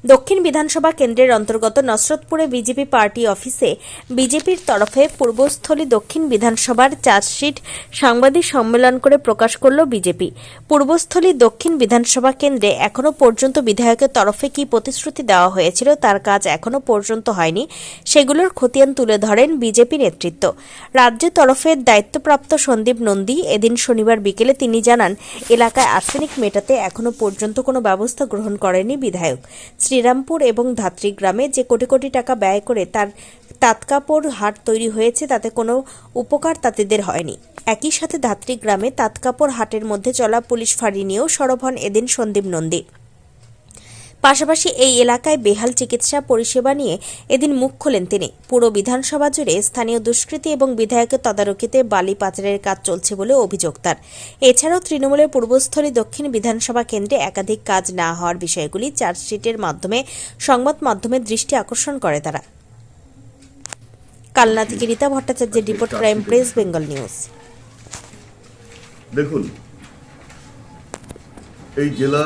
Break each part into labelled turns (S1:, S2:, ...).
S1: দক্ষিণ বিধানসভা কেন্দ্রের অন্তর্গত নসরতপুরে বিজেপি পার্টি অফিসে বিজেপির তরফে পূর্বস্থলী দক্ষিণ বিধানসভার চার্জশিট সাংবাদিক সম্মেলন করে প্রকাশ করল বিজেপি। পূর্বস্থলী দক্ষিণ বিধানসভা কেন্দ্রে এখনও পর্যন্ত বিধায়কের তরফে কি প্রতিশ্রুতি দেওয়া হয়েছিল তার কাজ এখনও পর্যন্ত হয়নি, সেগুলোর খতিয়ান তুলে ধরেন বিজেপি নেতৃত্ব। রাজ্যের তরফের দায়িত্বপ্রাপ্ত সন্দীপ নন্দী এদিন শনিবার বিকেলে তিনি জানান, এলাকায় আর্সেনিক মেটাতে এখনও পর্যন্ত কোনো ব্যবস্থা গ্রহণ করেনি বিধায়ক। শ্রীরামপুর এবং ধাত্রী গ্রামে যে কোটি কোটি টাকা ব্যয় করে তার তাঁতকাপড় হাট তৈরি হয়েছে তাতে কোনো উপকার তাঁতিদের হয়নি। একই সাথে ধাত্রী গ্রামে তাঁতকাপড় হাটের মধ্যে চলা পুলিশ ফাঁড়ি নিয়েও সরব হন এদিন সন্দীপ নন্দী। পাশাপাশি এই এলাকায় বেহাল চিকিৎসা পরিষেবা নিয়ে এদিন মুখ খোলেন তিনি। পুরো বিধানসভা জুড়ে স্থানীয় দুষ্কৃতী এবং বিধায়কের তদারকিতে বালি পাচারের কাজ চলছে বলে অভিযোগ তার। এছাড়াও তৃণমূলের পূর্বস্থলী দক্ষিণ বিধানসভা কেন্দ্রে একাধিক কাজ না হওয়ার বিষয়গুলি চার্জশিটের মাধ্যমে সংবাদ মাধ্যমের দৃষ্টি আকর্ষণ করে তারা। কালনা থেকে রীতা ভট্টাচার্যের report, crime press, Bengal news.
S2: দেখুন, এই জেলা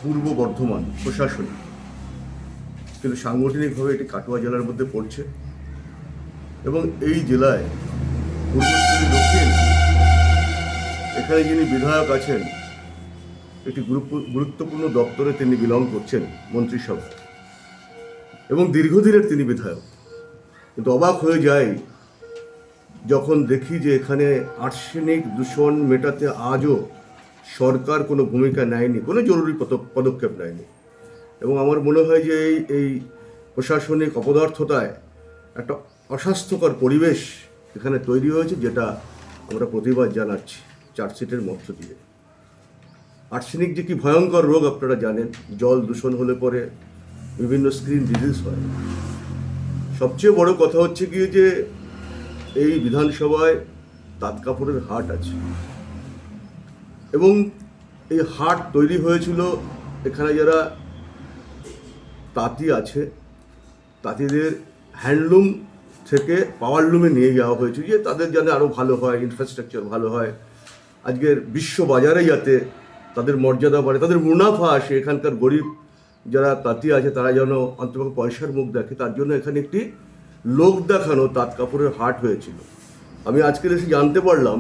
S2: পূর্ব বর্ধমান প্রশাসনিক, কিন্তু সাংগঠনিকভাবে এটি কাটোয়া জেলার মধ্যে পড়ছে এবং এই জেলায় পূর্বস্থলী দক্ষিণ, এখানে যিনি বিধায়ক আছেন একটি গুরুত্বপূর্ণ দপ্তরে তিনি বিলং করছেন, মন্ত্রিসভা, এবং দীর্ঘদিনের তিনি বিধায়ক। কিন্তু অবাক হয়ে যায় যখন দেখি যে এখানে আর্সেনিক দূষণ মেটাতে আজও সরকার কোনো ভূমিকা নেয়নি, কোনো জরুরি পদক্ষেপ নেয়নি। এবং আমার মনে হয় যে এই প্রশাসনিক অপদার্থতায় একটা অস্বাস্থ্যকর পরিবেশ এখানে তৈরি হয়েছে, যেটা আমরা প্রতিবাদ জানাচ্ছি চার্জশিটের মধ্য দিয়ে। আর্সেনিক যে কি ভয়ঙ্কর রোগ আপনারা জানেন, জল দূষণ হলে পরে বিভিন্ন স্কিন ডিজিজ হয়। সবচেয়ে বড় কথা হচ্ছে কি যে এই বিধানসভায় তাঁতকাপড়ের হাট আছে এবং এই হাট তৈরি হয়েছিল, এখানে যারা তাঁতি আছে তাঁতিদের হ্যান্ডলুম থেকে পাওয়ারলুমে নিয়ে যাওয়া হয়েছে, যে তাদের যেন আরও ভালো হয়, ইনফ্রাস্ট্রাকচার ভালো হয়, আজকের বিশ্ব বাজারে যাতে তাদের মর্যাদা বাড়ে, তাদের মুনাফা আসে, এখানকার গরিব যারা তাঁতি আছে তারা যেন অন্তত পয়সার মুখ দেখে, তার জন্য এখানে একটি লোক দেখানো তাঁত কাপড়ের হাট হয়েছিল। আমি আজকের এসে জানতে পারলাম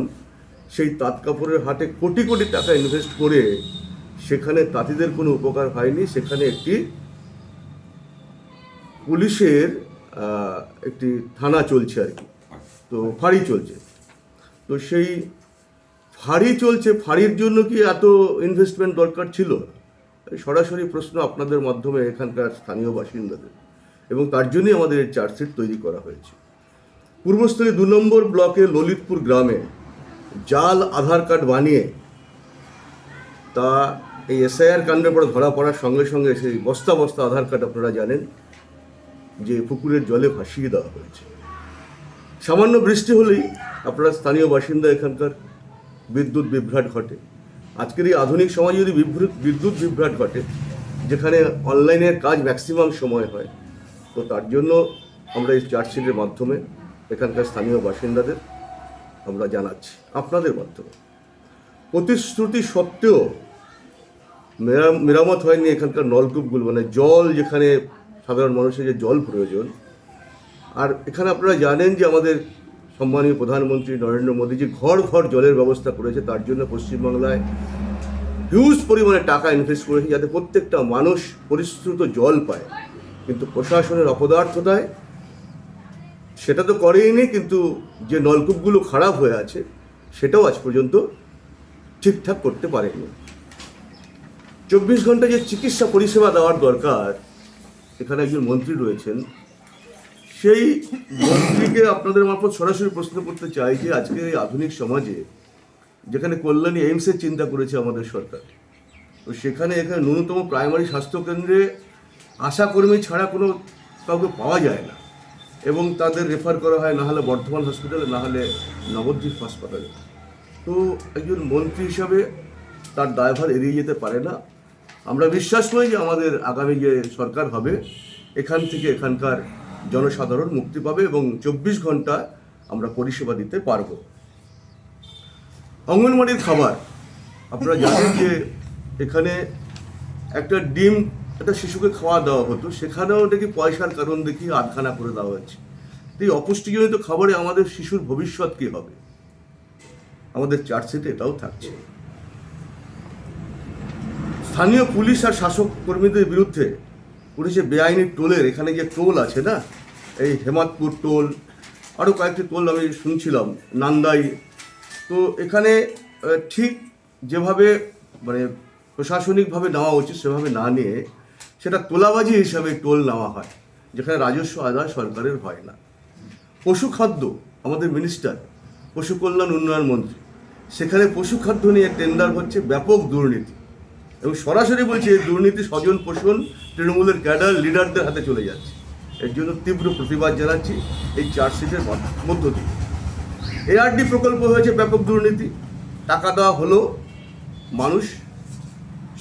S2: সেই তাঁত কাপড়ের হাটে কোটি কোটি টাকা ইনভেস্ট করে সেখানে তাঁতিদের কোনো উপকার হয়নি। সেখানে একটি পুলিশের একটি থানা চলছে আর কি, তো ফাঁড়ি চলছে। তো সেই ফাঁড়ি চলছে, ফাঁড়ির জন্য কি এত ইনভেস্টমেন্ট দরকার ছিল? সরাসরি প্রশ্ন আপনাদের মাধ্যমে এখানকার স্থানীয় বাসিন্দাদের, এবং তার জন্যই আমাদের এই চার্জশিট তৈরি করা হয়েছে। পূর্বস্থলী 2 নম্বর ব্লকে ললিতপুর গ্রামে জাল আধার কার্ড বানিয়ে তা এই এসআইআর কাণ্ডের পরে ধরা পড়ার সঙ্গে সঙ্গে সেই বস্তা বস্তা আধার কার্ড আপনারা জানেন যে পুকুরের জলে ভাসিয়ে দেওয়া হয়েছে। সামান্য বৃষ্টি হলেই আপনারা স্থানীয় বাসিন্দা এখানকার বিদ্যুৎ বিভ্রাট ঘটে। আজকের এই আধুনিক সমাজে যদি বিদ্যুৎ বিভ্রাট ঘটে, যেখানে অনলাইনের কাজ ম্যাক্সিমাম সময় হয়, তো তার জন্য আমরা এই চার্জশিটের মাধ্যমে এখানকার স্থানীয় বাসিন্দাদের আমরা জানাচ্ছি আপনাদের মাধ্যমে। প্রতিশ্রুতি সত্ত্বেও মেরামত হয়নি এখানকার নলকূপগুলো, মানে জল যেখানে সাধারণ মানুষের যে জল প্রয়োজন। আর এখানে আপনারা জানেন যে আমাদের সম্মানীয় প্রধানমন্ত্রী নরেন্দ্র মোদী যে ঘর ঘর জলের ব্যবস্থা করেছে, তার জন্য পশ্চিমবাংলায় হিউজ পরিমাণে টাকা ইনভেস্ট করেছে যাতে প্রত্যেকটা মানুষ পরিশ্রুত জল পায়। কিন্তু প্রশাসনের অপদার্থতায় সেটা তো করেইনি, কিন্তু যে নলকূপগুলো খারাপ হয়ে আছে সেটাও আজ পর্যন্ত ঠিকঠাক করতে পারেনি। 24 ঘন্টা যে চিকিৎসা পরিষেবা দেওয়ার দরকার, এখানে একজন মন্ত্রী রয়েছেন, সেই মন্ত্রীকে আপনাদের মারফত সরাসরি প্রশ্ন করতে চাই যে আজকে এই আধুনিক সমাজে যেখানে কল্যাণী এইমসের চিন্তা করেছে আমাদের সরকার, তো সেখানে এখানে ন্যূনতম প্রাইমারি স্বাস্থ্যকেন্দ্রে আশাকর্মী ছাড়া কোনো কাউকে পাওয়া যায় না, এবং তাদের রেফার করা হয় না হলে বর্ধমান হসপিটালে, না হলে নবদ্বীপ হাসপাতালে। তো একজন মন্ত্রী হিসাবে তার দায়ভার এড়িয়ে যেতে পারে না। আমরা বিশ্বাস করি যে আমাদের আগামী যে সরকার হবে, এখান থেকে এখানকার জনসাধারণ মুক্তি পাবে এবং 24 ঘন্টা আমরা পরিষেবা দিতে পারব। অঙ্গনওয়াড়ির খাবার আপনারা জানেন যে এখানে একটা ডিম একটা শিশুকে খাওয়া দেওয়া হতো, সেখানেও দেখি পয়সার কারণ দেখিয়ে আধখানা করে দেওয়া হচ্ছে। তো এই অপুষ্টিজনিত খাবারে আমাদের শিশুর ভবিষ্যৎ কী হবে? আমাদের চার্জশিটে এটাও থাকছে। স্থানীয় পুলিশ আর শাসক কর্মীদের বিরুদ্ধে পুলিশে বেআইনি টোলের, এখানে যে টোল আছে না, এই হেমাদপুর টোল, আরও কয়েকটি টোল আমি শুনছিলাম, নান্দাই, তো এখানে ঠিক যেভাবে মানে প্রশাসনিকভাবে নেওয়া উচিত সেভাবে না নিয়ে সেটা তোলাবাজি হিসাবে টোল নেওয়া হয়, যেখানে রাজস্ব আদায় সরকারের হয় না। পশু খাদ্য, আমাদের মিনিস্টার পশু কল্যাণ উন্নয়ন মন্ত্রী, সেখানে পশু খাদ্য নিয়ে টেন্ডার হচ্ছে, ব্যাপক দুর্নীতি, এবং সরাসরি বলছে এই দুর্নীতি স্বজন পোষণ তৃণমূলের ক্যাডার লিডারদের হাতে চলে যাচ্ছে। এর জন্য তীব্র প্রতিবাদ জানাচ্ছি এই চার্জশিটের মধ্য দিয়ে। এআরডি প্রকল্প হয়েছে ব্যাপক দুর্নীতি, টাকা দেওয়া হলো, মানুষ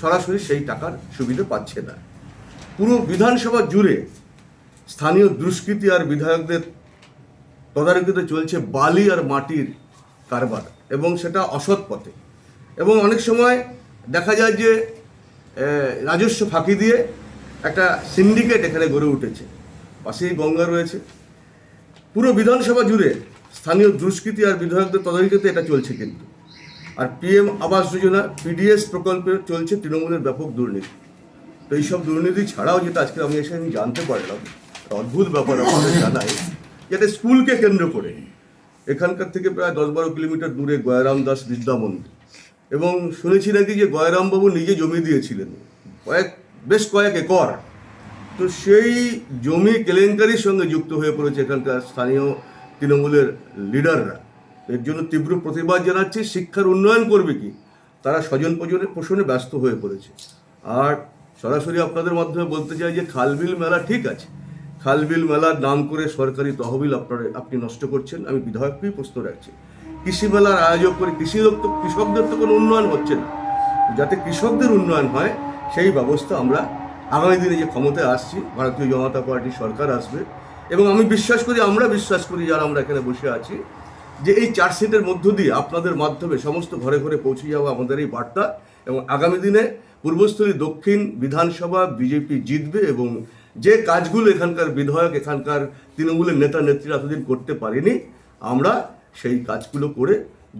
S2: সরাসরি সেই টাকার সুবিধা পাচ্ছে না। পুরো বিধানসভা জুড়ে স্থানীয় দুষ্কৃতী আর বিধায়কদের তদারকিতে চলছে বালি আর মাটির কারবার, এবং সেটা অসৎ পথে, এবং অনেক সময় দেখা যায় যে রাজস্ব ফাঁকি দিয়ে একটা সিন্ডিকেট এখানে গড়ে উঠেছে, পাশেই গঙ্গা রয়েছে। পুরো বিধানসভা জুড়ে স্থানীয় দুষ্কৃতী আর বিধায়কদের তদারকিতে এটা চলছে। কিন্তু আর পিএম আবাস যোজনা, পিডিএস প্রকল্পে চলছে তৃণমূলের ব্যাপক দুর্নীতি। তো এইসব দুর্নীতি ছাড়াও যেটা আজকে আমি এসে জানতে পারলাম, অদ্ভুত ব্যাপার আমাদের জানাই, যেটা স্কুলকে কেন্দ্র করে এখানকার থেকে প্রায় 10-12 কিলোমিটার দূরে গয়ারাম দাস বিদ্যা মন্দির, এবং শুনেছি নাকি যে গয়ারামবাবু নিজে জমি দিয়েছিলেন বেশ কয়েক একর। তো সেই জমি কেলেঙ্কারির সঙ্গে যুক্ত হয়ে পড়েছে এখানকার স্থানীয় তৃণমূলের লিডাররা। এর জন্য তীব্র প্রতিবাদ জানাচ্ছি। শিক্ষার উন্নয়ন করবে কি, তারা স্বজন পোষণে ব্যস্ত হয়ে পড়েছে। আর সরাসরি আপনাদের মাধ্যমে বলতে চাই যে খালবিল মেলা ঠিক আছে, খালবিল মেলার নাম করে সরকারি তহবিল আপনি নষ্ট করছেন। আমি বিধায়ককেই প্রশ্ন রাখছি, কৃষি মেলার আয়োজক করে কৃষকদের তো কোনো উন্নয়ন হচ্ছে না। যাতে কৃষকদের উন্নয়ন হয় সেই ব্যবস্থা আমরা আগামী দিনে যে ক্ষমতায় আসছি, ভারতীয় জনতা পার্টির সরকার আসবে, এবং আমি আমরা বিশ্বাস করি যারা আমরা এখানে বসে আছি, যে এই চার্জশিটের মধ্য দিয়ে আপনাদের মাধ্যমে সমস্ত ঘরে ঘরে পৌঁছে যাওয়া আমাদের এই বার্তা, এবং আগামী দিনে পূর্বস্থলী দক্ষিণ বিধানসভা বিজেপি জিতবে, এবং যে কাজগুলো এখানকার বিধায়ক, এখানকার তৃণমূলের নেতা নেত্রীরা এতদিন করতে পারেনি, আমরা সেই কাজগুলো করে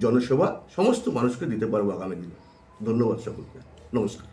S2: জনসেবা সমস্ত মানুষকে দিতে পারবো আগামী দিনে। ধন্যবাদ সকলকে, নমস্কার।